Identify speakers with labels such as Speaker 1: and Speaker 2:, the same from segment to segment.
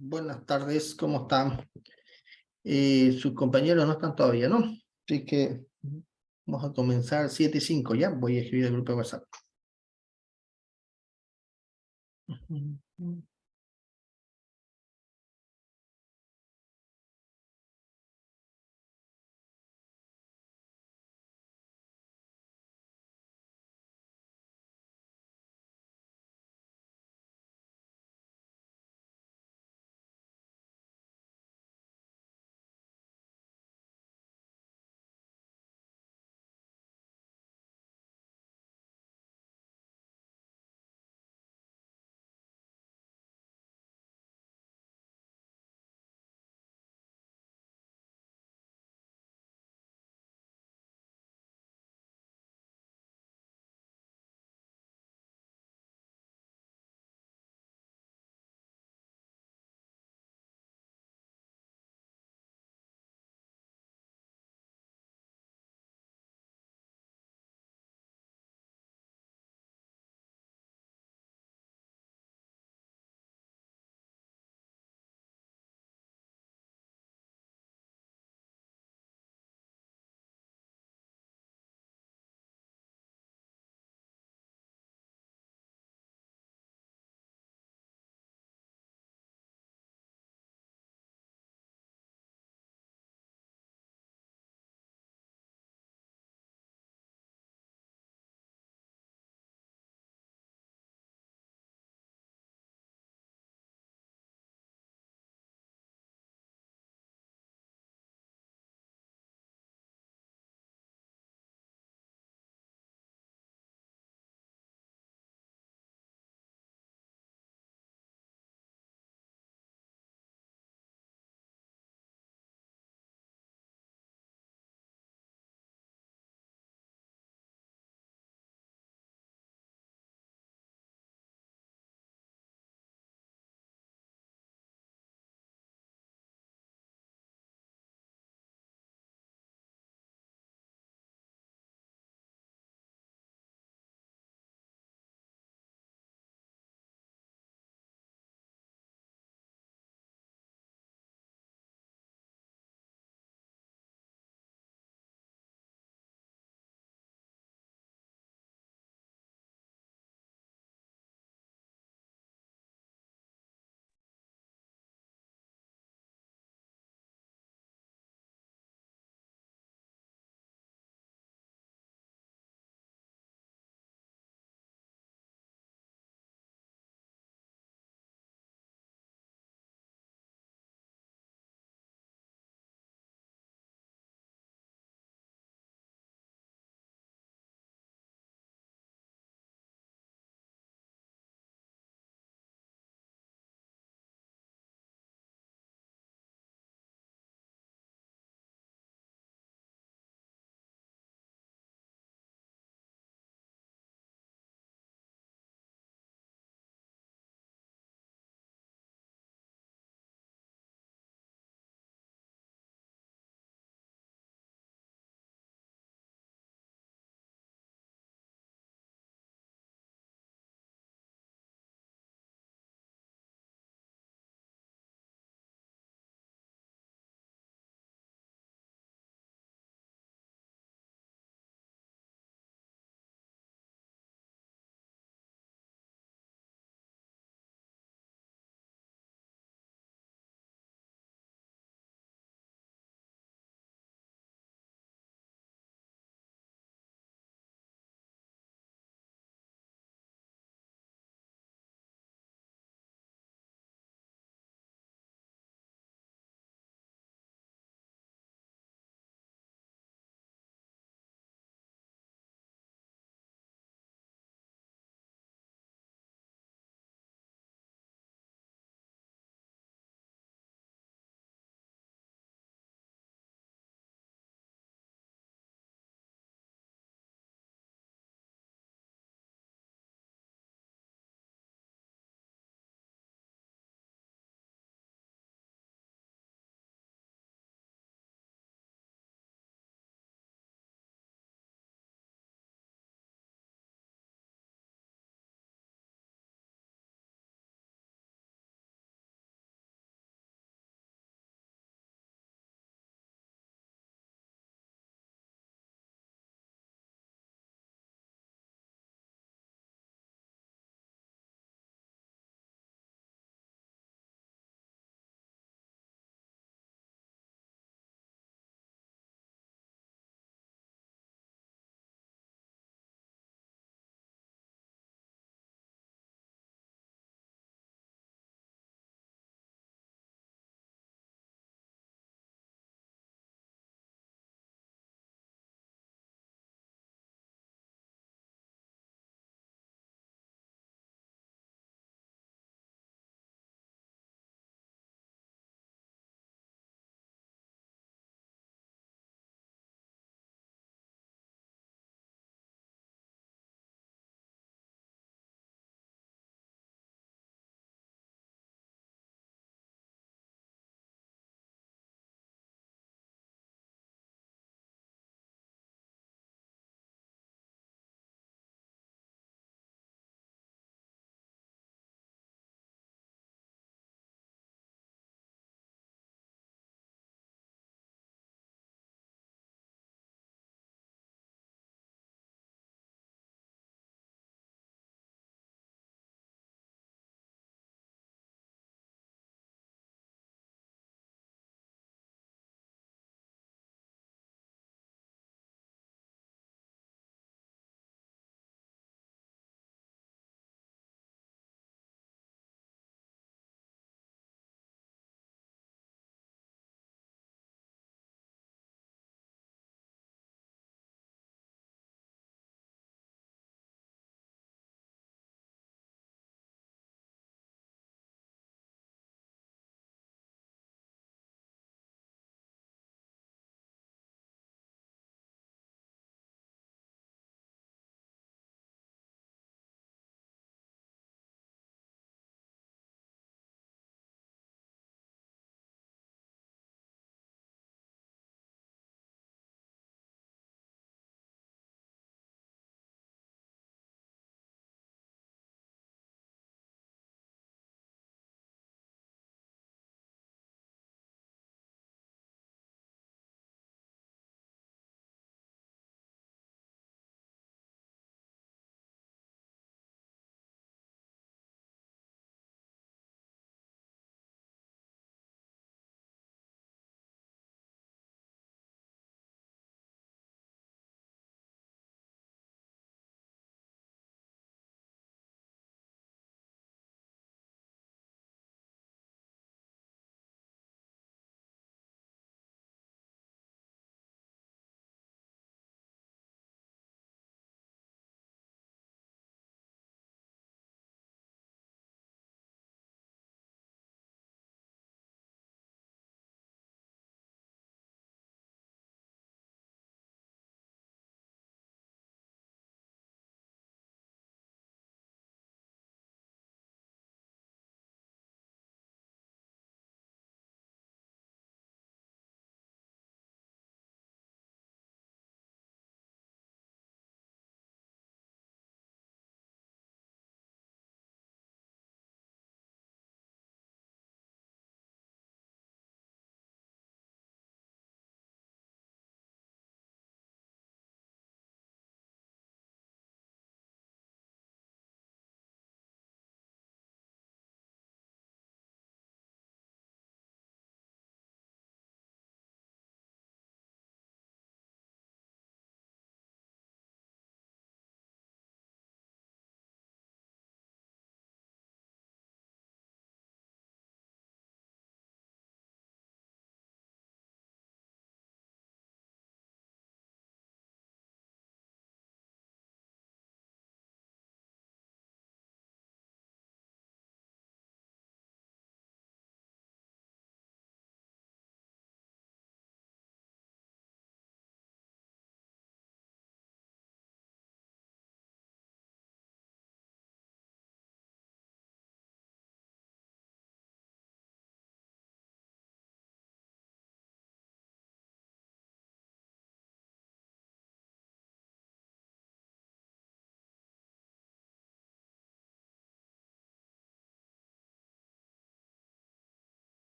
Speaker 1: Buenas tardes, ¿cómo están? Sus compañeros no están todavía, ¿no? Así que vamos a comenzar 7:05, ¿ya? Voy a escribir el grupo de WhatsApp.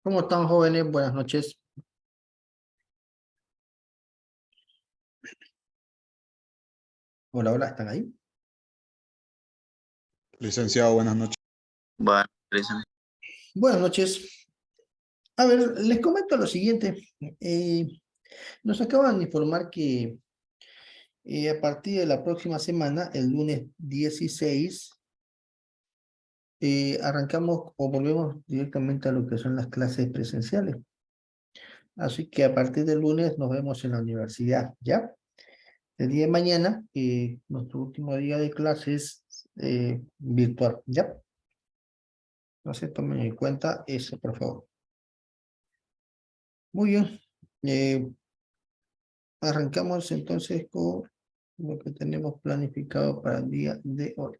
Speaker 1: ¿Cómo están, jóvenes? Buenas noches. Hola, hola, ¿están ahí?
Speaker 2: Licenciado, buenas noches.
Speaker 3: Bueno, Jason.
Speaker 1: Buenas noches. A ver, les comento lo siguiente. Eh, Nos acaban de informar que a partir de la próxima semana, el lunes 16, arrancamos o volvemos directamente a lo que son las clases presenciales. Así que a partir del lunes nos vemos en la universidad, ¿ya? El día de mañana, nuestro último día de clases virtual, ¿ya? Entonces tomen en cuenta eso, por favor. Muy bien. Arrancamos entonces con lo que tenemos planificado para el día de hoy.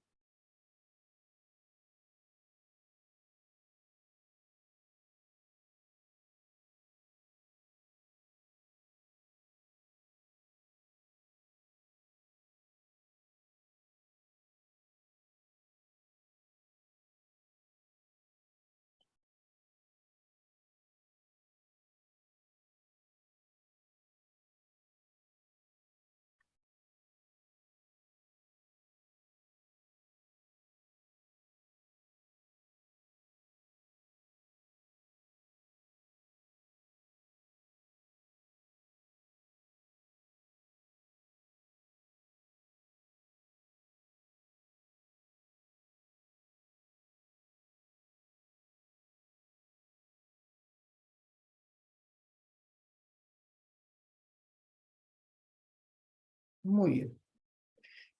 Speaker 1: Muy bien.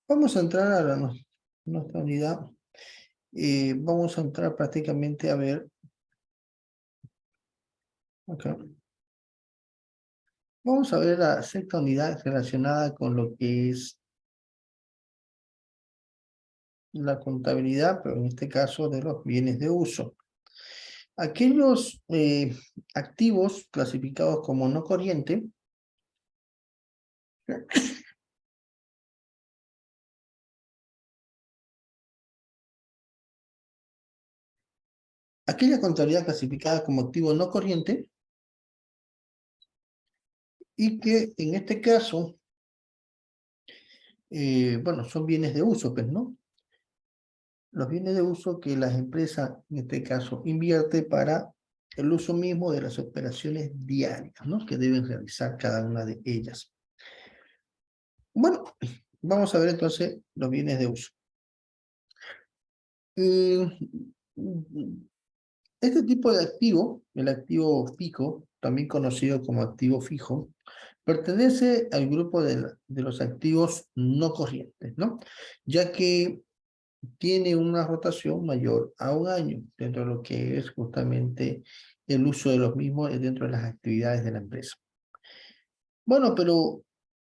Speaker 1: Vamos a entrar a nuestra unidad. Vamos a entrar prácticamente a ver acá. Vamos a ver la sexta unidad relacionada con lo que es la contabilidad, pero en este caso de los bienes de uso. Aquellos activos clasificados como no corriente, aquella contabilidad clasificada como activo no corriente y que en este caso, bueno, son bienes de uso, pues, ¿no? Los bienes de uso que las empresas, en este caso, invierte para el uso mismo de las operaciones diarias, ¿no? Que deben realizar cada una de ellas. Bueno, vamos a ver entonces los bienes de uso. Este tipo de activo, el activo fijo, también conocido como activo fijo, pertenece al grupo de los activos no corrientes, ¿no? Ya que tiene una rotación mayor a un año, dentro de lo que es justamente el uso de los mismos dentro de las actividades de la empresa. Bueno, pero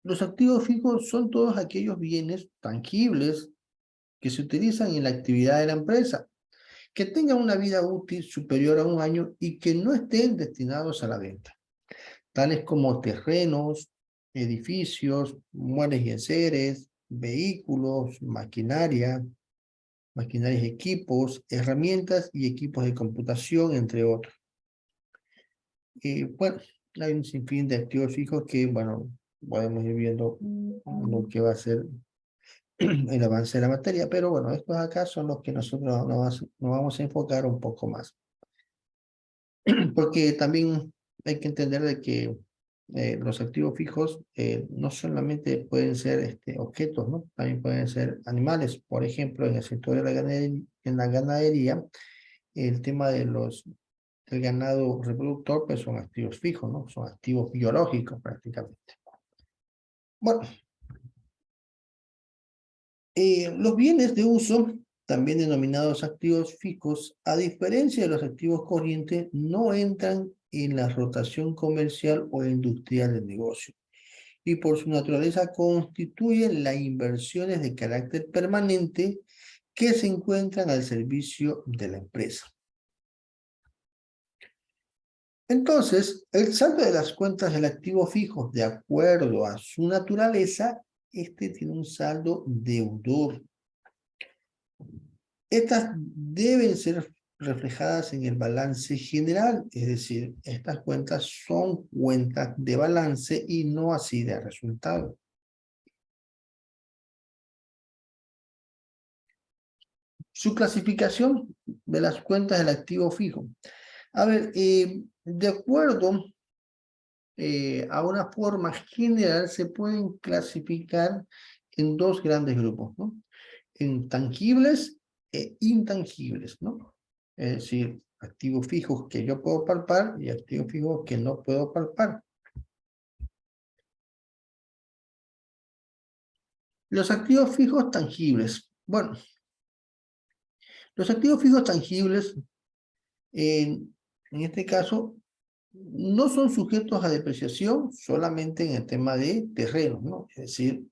Speaker 1: los activos fijos son todos aquellos bienes tangibles que se utilizan en la actividad de la empresa, que tengan una vida útil superior a un año y que no estén destinados a la venta, tales como terrenos, edificios, muebles y enseres, vehículos, maquinarias, equipos, herramientas y equipos de computación, entre otros. Bueno, hay un sinfín de activos fijos que, bueno, podemos ir viendo lo que va a ser el avance de la materia, pero bueno, estos acá son los que nosotros nos vamos a enfocar un poco más. Porque también hay que entender de que los activos fijos no solamente pueden ser objetos, ¿no? También pueden ser animales. Por ejemplo, en el sector de la ganadería, el tema del ganado reproductor, pues son activos fijos, ¿no? Son activos biológicos prácticamente. Bueno, los bienes de uso, también denominados activos fijos, a diferencia de los activos corrientes, no entran en la rotación comercial o industrial del negocio y por su naturaleza constituyen las inversiones de carácter permanente que se encuentran al servicio de la empresa. Entonces, el saldo de las cuentas del activo fijo, de acuerdo a su naturaleza, tiene un saldo deudor. Estas deben ser reflejadas en el balance general, es decir, estas cuentas son cuentas de balance y no así de resultado. Su clasificación de las cuentas del activo fijo. A ver, de acuerdo a una forma general, se pueden clasificar en dos grandes grupos, ¿no? En tangibles e intangibles, ¿no? Es decir, activos fijos que yo puedo palpar y activos fijos que no puedo palpar. Los activos fijos tangibles. Bueno, los activos fijos tangibles, en este caso, no son sujetos a depreciación solamente en el tema de terrenos, ¿no? Es decir,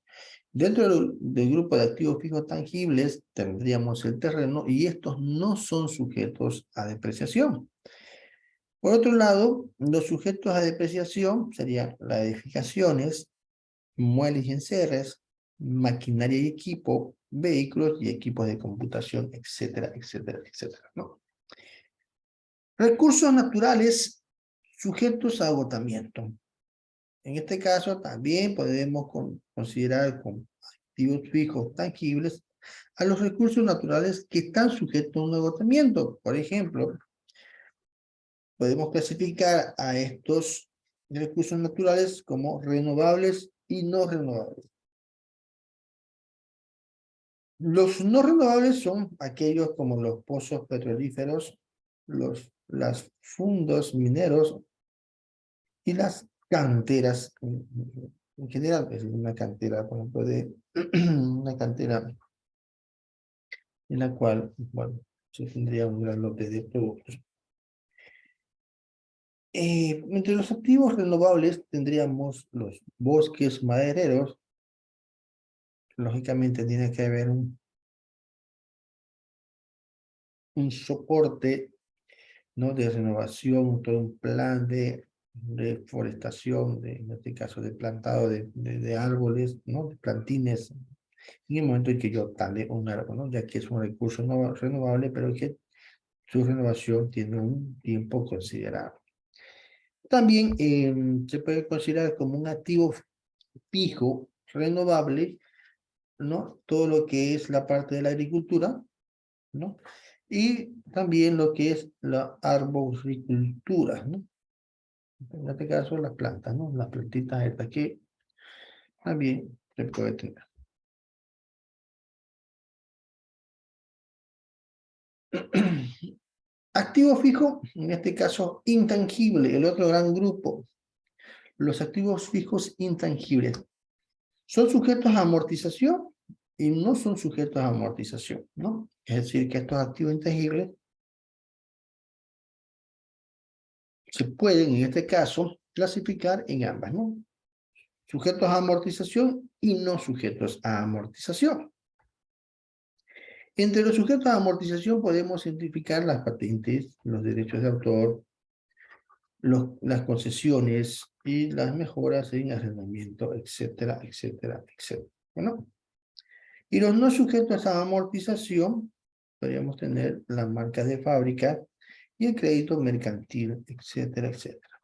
Speaker 1: dentro del grupo de activos fijos tangibles tendríamos el terreno y estos no son sujetos a depreciación. Por otro lado, los sujetos a depreciación serían las edificaciones, muebles y enseres, maquinaria y equipo, vehículos y equipos de computación, etcétera, etcétera, etcétera, ¿no? Recursos naturales sujetos a agotamiento. En este caso también podemos considerar como activos fijos tangibles a los recursos naturales que están sujetos a un agotamiento. Por ejemplo, podemos clasificar a estos recursos naturales como renovables y no renovables. Los no renovables son aquellos como los pozos petrolíferos, las fundos mineros y las canteras en general. Es una cantera, por ejemplo, una cantera en la cual, bueno, se tendría un gran lote de productos. Entre los activos renovables tendríamos los bosques madereros. Lógicamente tiene que haber un soporte, ¿no? De renovación, todo un plan de reforestación, en este caso de plantado de árboles, ¿no? De plantines, en el momento en que yo tale un árbol, ¿no? Ya que es un recurso no renovable, pero que su renovación tiene un tiempo considerable. También se puede considerar como un activo fijo, renovable, ¿no? Todo lo que es la parte de la agricultura, ¿no? Y también lo que es la arboricultura, ¿no? En este caso, las plantas, ¿no? Las plantitas estas que también se puede tener. Activo fijo, en este caso, intangible, el otro gran grupo. Los activos fijos intangibles. Son sujetos a amortización y no son sujetos a amortización, ¿no? Es decir, que estos activos intangibles se pueden, en este caso, clasificar en ambas, ¿no? Sujetos a amortización y no sujetos a amortización. Entre los sujetos a amortización podemos identificar las patentes, los derechos de autor, las concesiones y las mejoras en arrendamiento, etcétera, etcétera, etcétera. Bueno, y los no sujetos a amortización, podríamos tener las marcas de fábrica y el crédito mercantil, etcétera, etcétera.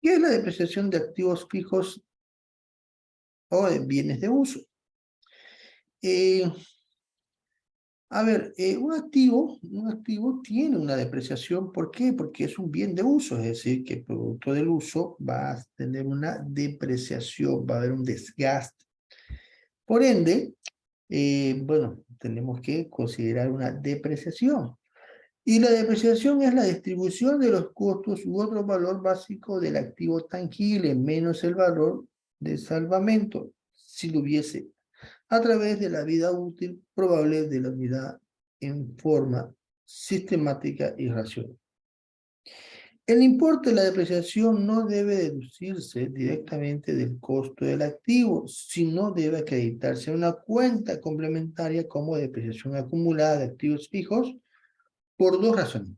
Speaker 1: ¿Qué es la depreciación de activos fijos o de bienes de uso? A ver, un activo tiene una depreciación. ¿Por qué? Porque es un bien de uso, es decir, que producto del uso va a tener una depreciación, va a haber un desgaste. Por ende, bueno, tenemos que considerar una depreciación. Y la depreciación es la distribución de los costos u otro valor básico del activo tangible menos el valor de salvamento, si lo hubiese, a través de la vida útil probable de la unidad en forma sistemática y racional. El importe de la depreciación no debe deducirse directamente del costo del activo, sino debe acreditarse a una cuenta complementaria como depreciación acumulada de activos fijos por dos razones.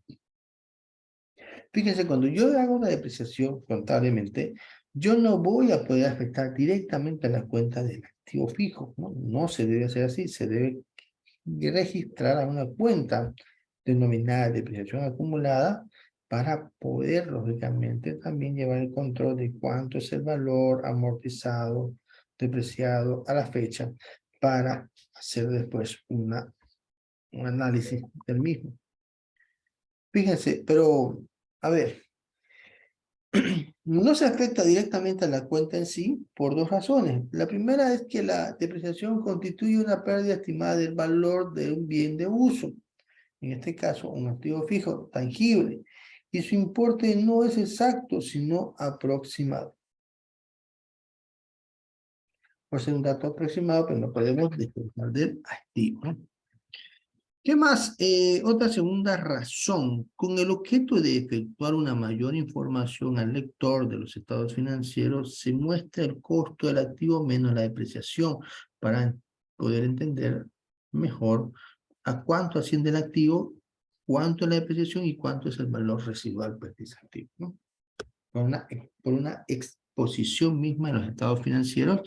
Speaker 1: Fíjense, cuando yo hago una depreciación contablemente, yo no voy a poder afectar directamente a la cuenta del activo fijo, ¿no? No se debe hacer así, se debe registrar a una cuenta denominada depreciación acumulada para poder, lógicamente, también llevar el control de cuánto es el valor amortizado, depreciado a la fecha, para hacer después un análisis del mismo. Fíjense, pero, a ver, no se afecta directamente a la cuenta en sí por dos razones. La primera es que la depreciación constituye una pérdida estimada del valor de un bien de uso, en este caso un activo fijo tangible, y su importe no es exacto, sino aproximado. Por ser un dato aproximado, pero no podemos descontar del activo, ¿no? ¿Qué más? Otra segunda razón, con el objeto de efectuar una mayor información al lector de los estados financieros, se muestra el costo del activo menos la depreciación para poder entender mejor a cuánto asciende el activo, cuánto es la depreciación y cuánto es el valor residual pues, de ese activo, ¿no? Por una exposición misma de los estados financieros,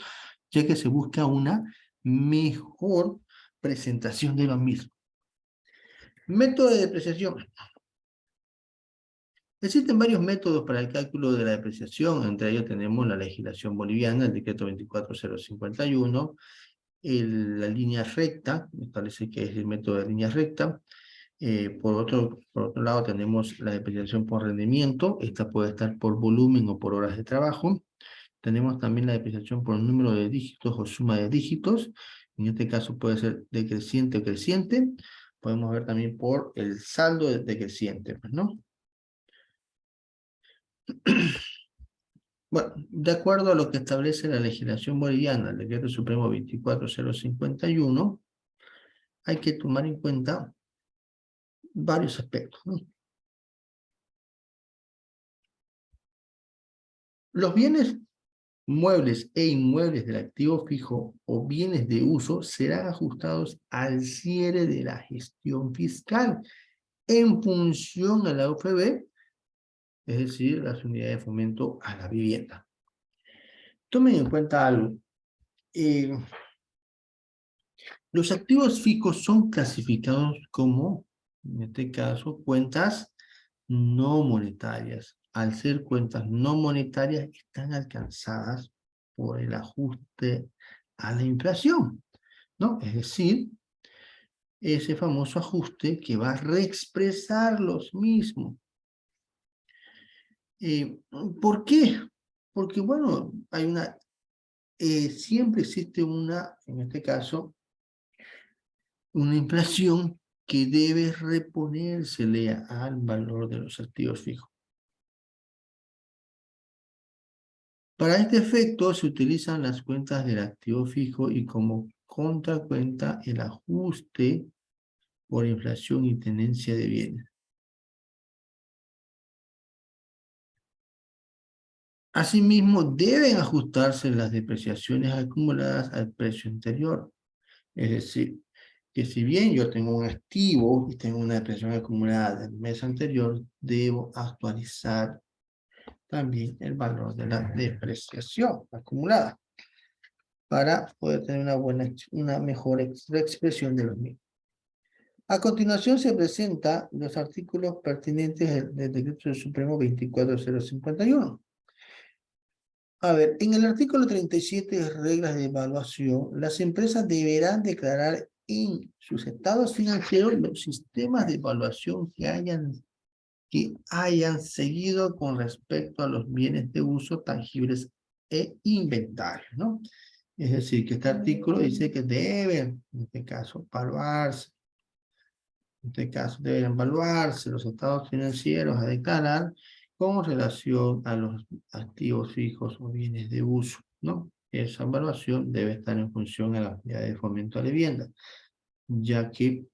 Speaker 1: ya que se busca una mejor presentación de lo mismo. Método de depreciación. Existen varios métodos para el cálculo de la depreciación, entre ellos tenemos la legislación boliviana, el decreto 24051, la línea recta, establece que es el método de línea recta. Por otro lado tenemos la depreciación por rendimiento, esta puede estar por volumen o por horas de trabajo. Tenemos también la depreciación por número de dígitos o suma de dígitos, en este caso puede ser decreciente o creciente. Podemos ver también por el saldo decreciente, pues, ¿no? Bueno, de acuerdo a lo que establece la legislación boliviana, el Decreto Supremo 24051, hay que tomar en cuenta varios aspectos, ¿no? Los bienes muebles e inmuebles del activo fijo o bienes de uso serán ajustados al cierre de la gestión fiscal en función a la UFB, es decir, las unidades de fomento a la vivienda. Tomen en cuenta algo. Los activos fijos son clasificados como, en este caso, cuentas no monetarias. Al ser cuentas no monetarias, están alcanzadas por el ajuste a la inflación, ¿no? Es decir, ese famoso ajuste que va a reexpresar los mismos. ¿Por qué? Porque, bueno, hay siempre existe en este caso, una inflación que debe reponérsele al valor de los activos fijos. Para este efecto se utilizan las cuentas del activo fijo y como contracuenta el ajuste por inflación y tenencia de bienes. Asimismo, deben ajustarse las depreciaciones acumuladas al precio anterior. Es decir, que si bien yo tengo un activo y tengo una depreciación acumulada del mes anterior, debo actualizar también el valor de la depreciación acumulada para poder tener una mejor expresión de los mismos. A continuación se presentan los artículos pertinentes del Decreto Supremo 24051. A ver, en el artículo 37, reglas de evaluación, las empresas deberán declarar en sus estados financieros los sistemas de evaluación que hayan seguido con respecto a los bienes de uso tangibles e inventarios, ¿no? Es decir, que este artículo dice que deben, en este caso, evaluarse los estados financieros a declarar con relación a los activos fijos o bienes de uso, ¿no? Esa evaluación debe estar en función a la unidad de fomento a la vivienda, ya que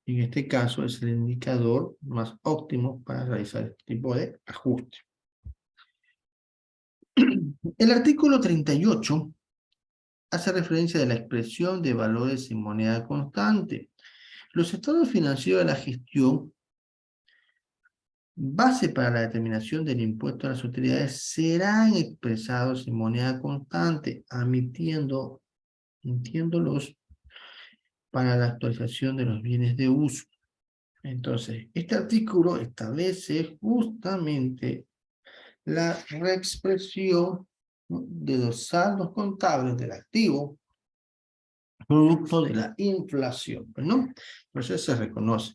Speaker 1: en este caso es el indicador más óptimo para realizar este tipo de ajuste. El artículo 38 hace referencia de la expresión de valores en moneda constante. Los estados financieros de la gestión, base para la determinación del impuesto a las utilidades, serán expresados en moneda constante, emitiéndolos para la actualización de los bienes de uso. Entonces, este artículo establece justamente la reexpresión, ¿no?, de los saldos contables del activo producto de la inflación, ¿no? Por eso se reconoce.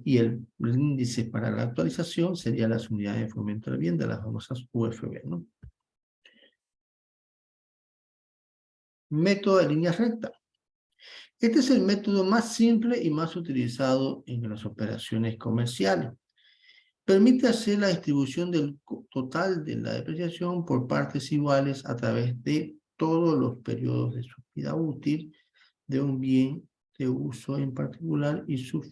Speaker 1: Y el índice para la actualización sería las unidades de fomento del bien de las famosas UFB, ¿no? Método de línea recta. Este es el método más simple y más utilizado en las operaciones comerciales. Permite hacer la distribución del total de la depreciación por partes iguales a través de todos los periodos de su vida útil de un bien de uso en particular, y su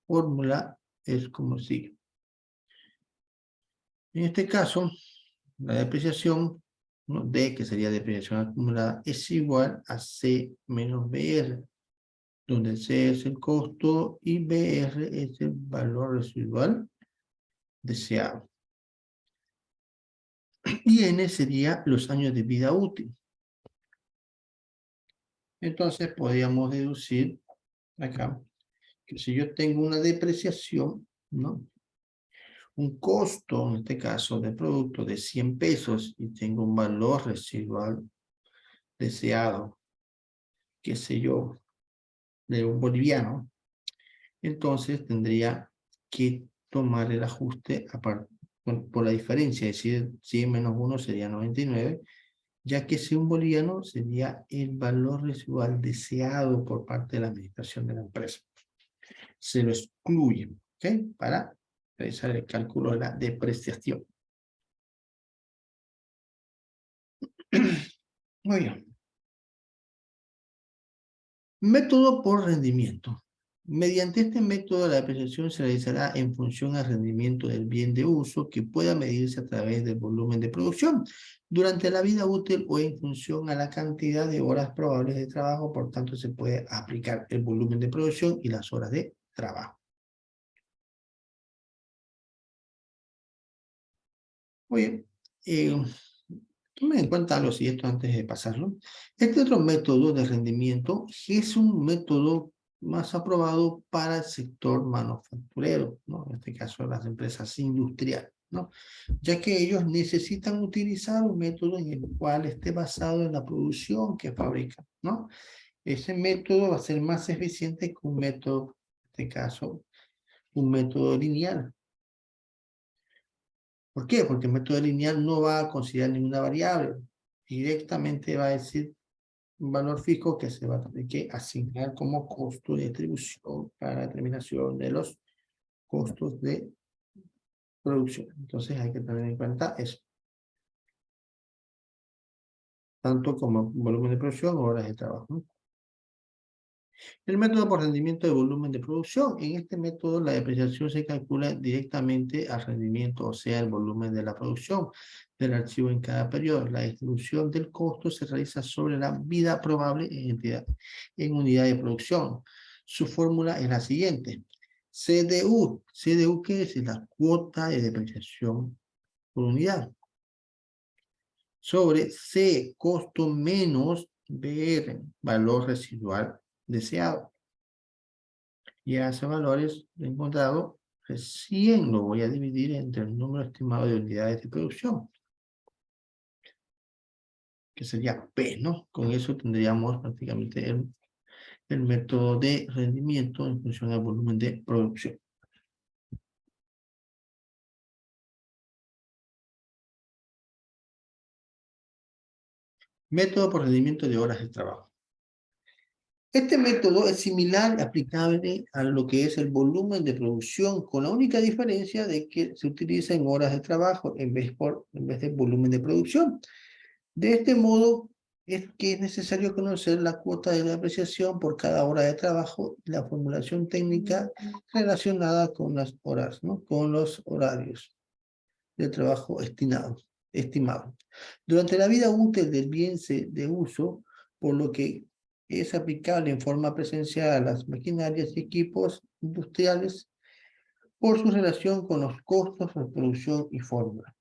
Speaker 1: fórmula es como sigue. En este caso, la depreciación, ¿no?, D, que sería depreciación acumulada, es igual a C menos BR, donde C es el costo y BR es el valor residual deseado. Y N sería los años de vida útil. Entonces podríamos deducir acá que si yo tengo una depreciación, ¿no?, un costo, en este caso, de producto de 100 pesos y tengo un valor residual deseado, qué sé yo, de un boliviano, entonces tendría que tomar el ajuste por la diferencia, es decir, 100 menos 1 sería 99, ya que si un boliviano sería el valor residual deseado por parte de la administración de la empresa. Se lo excluye, ¿ok?, para realizar el cálculo de la depreciación. Muy bien. Método por rendimiento. Mediante este método, la depreciación se realizará en función al rendimiento del bien de uso, que pueda medirse a través del volumen de producción durante la vida útil o en función a la cantidad de horas probables de trabajo. Por tanto, se puede aplicar el volumen de producción y las horas de trabajo. Muy bien. Tomen en cuenta algo siguiente antes de pasarlo. Este otro método de rendimiento es un método más aprobado para el sector manufacturero, ¿no?, en este caso las empresas industriales, ¿no?, ya que ellos necesitan utilizar un método en el cual esté basado en la producción que fabrican, ¿no? Ese método va a ser más eficiente que un método, en este caso, un método lineal. ¿Por qué? Porque el método lineal no va a considerar ninguna variable. Directamente va a decir un valor fijo que se va a tener que asignar como costo de distribución para la determinación de los costos de producción. Entonces hay que tener en cuenta eso, tanto como volumen de producción o horas de trabajo, ¿no? El método por rendimiento de volumen de producción. En este método, la depreciación se calcula directamente al rendimiento, o sea, el volumen de la producción del archivo en cada periodo. La distribución del costo se realiza sobre la vida probable en unidad de producción. Su fórmula es la siguiente. CDU. CDU, ¿qué es? La cuota de depreciación por unidad. Sobre C, costo menos BR, valor residual deseado. Y a esos valores encontrados, recién lo voy a dividir entre el número estimado de unidades de producción, que sería P, ¿no? Con eso tendríamos prácticamente el método de rendimiento en función al volumen de producción. Método por rendimiento de horas de trabajo. Este método es similar, aplicable a lo que es el volumen de producción, con la única diferencia de que se utiliza en horas de trabajo en vez de volumen de producción. De este modo, es que es necesario conocer la cuota de depreciación por cada hora de trabajo y la formulación técnica relacionada con las horas, ¿no?, con los horarios de trabajo estimados. Durante la vida útil del bien de uso, por lo que es aplicable en forma presencial a las maquinarias y equipos industriales por su relación con los costos de producción y fórmula.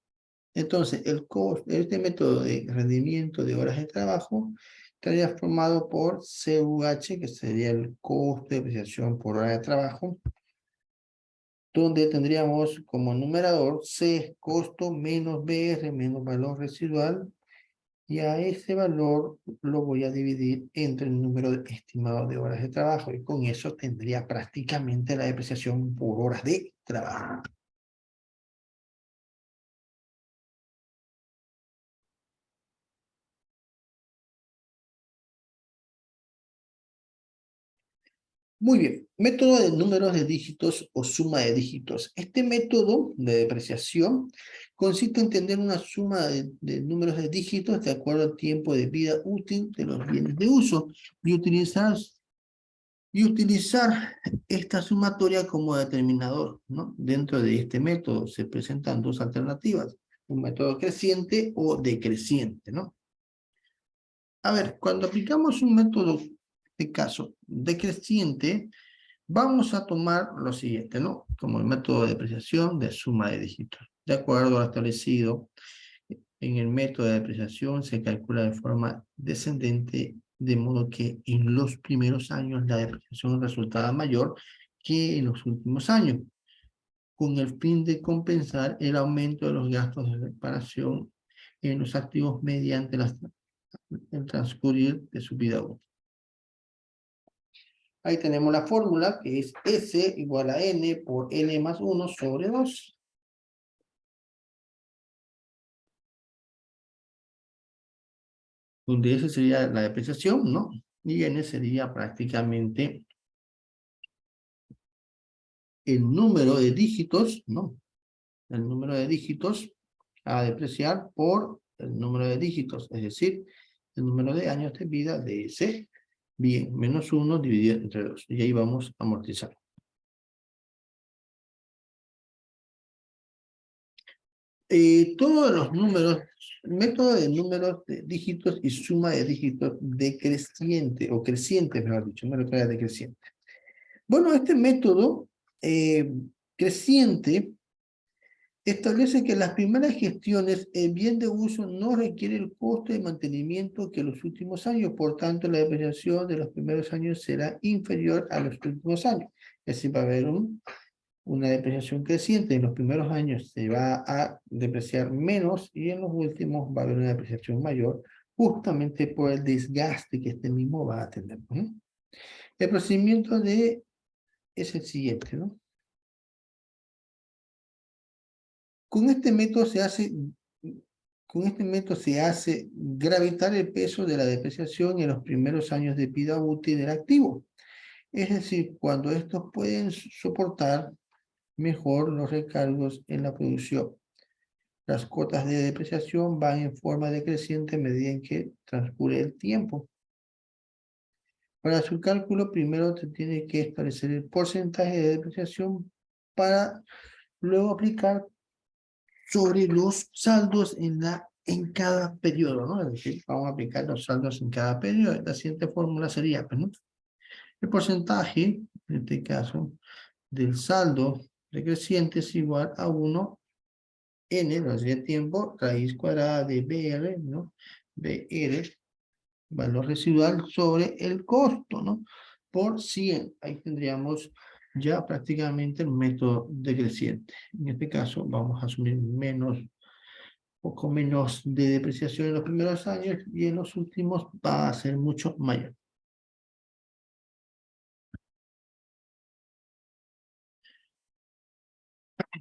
Speaker 1: Entonces, este método de rendimiento de horas de trabajo estaría formado por CUH, que sería el costo de depreciación por hora de trabajo, donde tendríamos como numerador C, costo menos BR menos valor residual, y a ese valor lo voy a dividir entre el número estimado de horas de trabajo, y con eso tendría prácticamente la depreciación por horas de trabajo. Muy bien, método de números de dígitos o suma de dígitos. Este método de depreciación consiste en tener una suma de números de dígitos de acuerdo al tiempo de vida útil de los bienes de uso y utilizar esta sumatoria como determinador, ¿no? Dentro de este método se presentan dos alternativas, un método creciente o decreciente, ¿no? A ver, cuando aplicamos un método, en este caso, decreciente, vamos a tomar lo siguiente, ¿no? Como el método de depreciación de suma de dígitos. De acuerdo a lo establecido en el método de depreciación, se calcula de forma descendente, de modo que en los primeros años la depreciación resultaba mayor que en los últimos años, con el fin de compensar el aumento de los gastos de reparación en los activos mediante el transcurrir de su vida útil. Ahí tenemos la fórmula, que es S igual a N por N más 1 sobre 2. Donde S sería la depreciación, ¿no? Y N sería prácticamente el número de dígitos, ¿no? El número de dígitos a depreciar por el número de dígitos, es decir, el número de años de vida de S, bien, menos 1 dividido entre 2. Y ahí vamos a amortizar. Todos los números, método de números de dígitos y suma de dígitos decreciente, o creciente, mejor dicho, me refiero a decreciente. Bueno, este método creciente establece que las primeras gestiones, el bien de uso no requiere el costo de mantenimiento que los últimos años, por tanto la depreciación de los primeros años será inferior a los últimos años. Es decir, va a haber una depreciación creciente. En los primeros años se va a depreciar menos y en los últimos va a haber una depreciación mayor, justamente por el desgaste que este mismo va a tener, ¿no? El procedimiento es el siguiente, ¿no? Con este método se hace gravitar el peso de la depreciación en los primeros años de vida útil del activo. Es decir, cuando estos pueden soportar mejor los recargos en la producción. Las cuotas de depreciación van en forma decreciente a medida en que transcurre el tiempo. Para su cálculo, primero se tiene que establecer el porcentaje de depreciación para luego aplicar sobre los saldos en cada periodo, ¿no? Es decir, vamos a aplicar los saldos en cada periodo. La siguiente fórmula sería, pues, ¿no? El porcentaje, en este caso, del saldo decreciente es igual a 1 N, lo hacía tiempo, raíz cuadrada de BR, ¿no? BR, valor residual sobre el costo, ¿no? Por 100. Ahí tendríamos ya prácticamente el método decreciente. En este caso vamos a asumir poco menos de depreciación en los primeros años y en los últimos va a ser mucho mayor.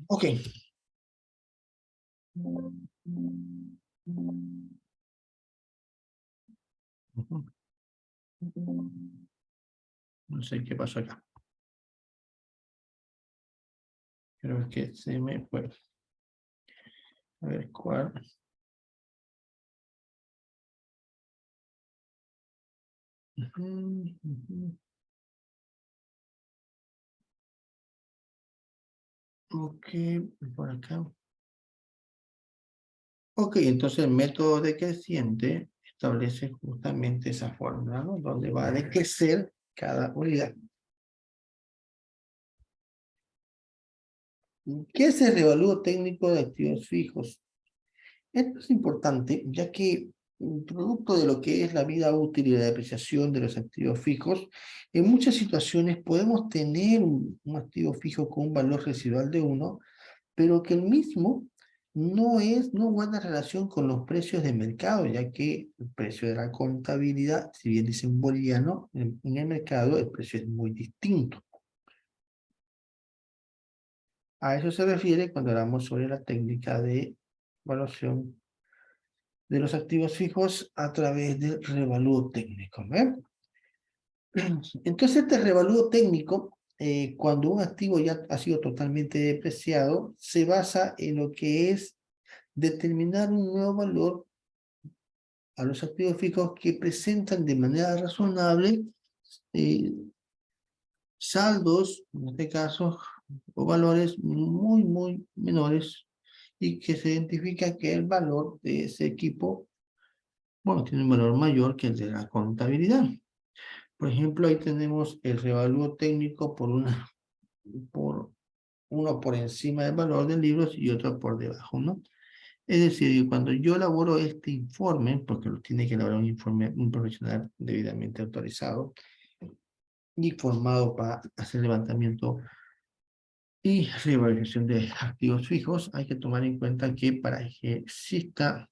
Speaker 1: Ok. No sé qué pasó acá. Creo que se me fue. A ver cuál. Ok, por acá. Ok, entonces el método decreciente establece justamente esa fórmula, ¿no? Donde va a decrecer cada unidad. ¿Qué es el revalúo técnico de activos fijos? Esto es importante, ya que producto de lo que es la vida útil y la depreciación de los activos fijos, en muchas situaciones podemos tener un activo fijo con un valor residual de 1, pero que el mismo no guarda relación con los precios de mercado, ya que el precio de la contabilidad, si bien dice un boliviano, en el mercado el precio es muy distinto. A eso se refiere cuando hablamos sobre la técnica de evaluación de los activos fijos a través del revalúo técnico, ¿no? Entonces, este revalúo técnico, cuando un activo ya ha sido totalmente depreciado, se basa en lo que es determinar un nuevo valor a los activos fijos que presentan de manera razonable eh, saldos, en este caso, o valores muy menores, y que se identifica que el valor de ese equipo, bueno, tiene un valor mayor que el de la contabilidad. Por ejemplo, ahí tenemos el revalúo técnico por uno por encima del valor de libros y otro por debajo, ¿no? Es decir, cuando yo elaboro este informe, porque lo tiene que elaborar un informe, un profesional debidamente autorizado y formado para hacer levantamiento y revalorización de activos fijos, hay que tomar en cuenta que para que exista,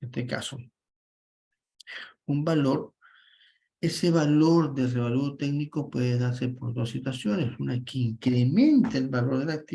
Speaker 1: en este caso, un valor, ese valor de revalúo técnico puede darse por dos situaciones. Una que incremente el valor del activo